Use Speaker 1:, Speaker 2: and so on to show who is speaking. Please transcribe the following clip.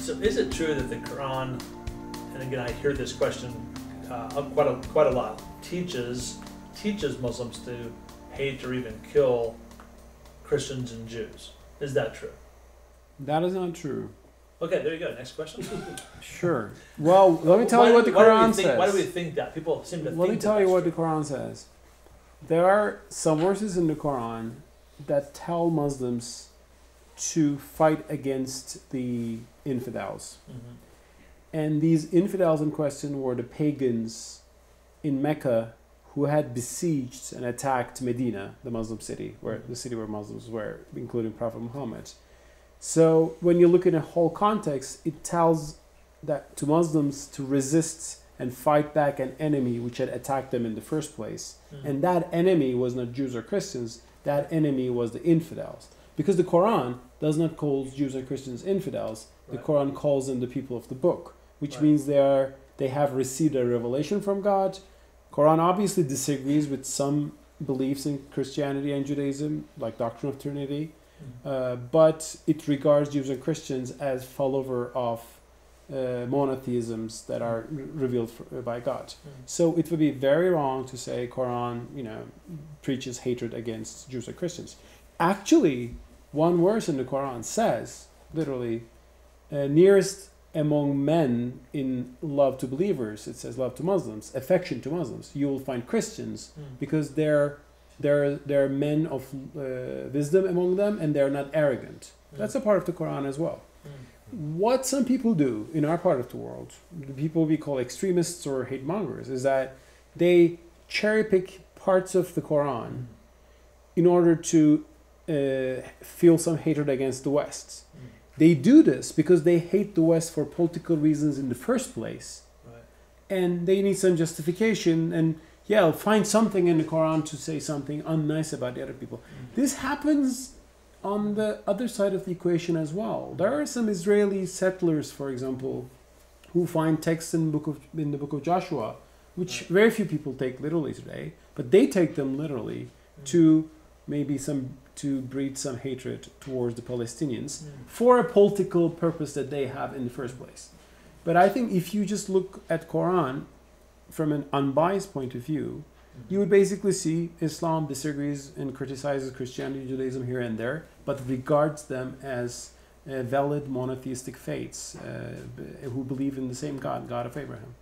Speaker 1: So is it true that the Quran, and again I hear this question quite a lot, teaches Muslims to hate or even kill Christians and Jews? Is that true?
Speaker 2: That is not true.
Speaker 1: Okay, there you go. Next question.
Speaker 2: Sure. Well, let me tell you what the Quran says.
Speaker 1: Why do we think that? People seem to think that.
Speaker 2: Let me tell you what the Quran says. There are some verses in the Quran that tell Muslims to fight against the infidels. Mm-hmm. And these infidels in question were the pagans in Mecca who had besieged and attacked Medina, the Muslim city, the city where Muslims were, including Prophet Muhammad. So when you look at the whole context, it tells that to Muslims to resist and fight back an enemy which had attacked them in the first place. Mm-hmm. And that enemy was not Jews or Christians, that enemy was the infidels. Because the Quran does not call Jews and Christians infidels, the Quran calls them the people of the book, which means they have received a revelation from God. Quran obviously disagrees with some beliefs in Christianity and Judaism, like doctrine of Trinity, but it regards Jews and Christians as follower of monotheisms that are revealed by God. So it would be very wrong to say Quran, preaches hatred against Jews and Christians. Actually, one verse in the Quran says, literally, nearest among men in love to believers, it says love to Muslims, affection to Muslims, you will find Christians because they're men of wisdom among them and they're not arrogant. That's a part of the Quran as well. What some people do in our part of the world, the people we call extremists or hate mongers, is that they cherry pick parts of the Quran in order to feel some hatred against the West. They do this because they hate the West for political reasons in the first place. And they need some justification and find something in the Quran to say something unnice about the other people. This happens on the other side of the equation as well. There are some Israeli settlers, for example, who find texts in the book of Joshua, which very few people take literally today, but they take them literally to breed some hatred towards the Palestinians for a political purpose that they have in the first place. But I think if you just look at Quran from an unbiased point of view, you would basically see Islam disagrees and criticizes Christianity and Judaism here and there, but regards them as valid monotheistic faiths who believe in the same God of Abraham.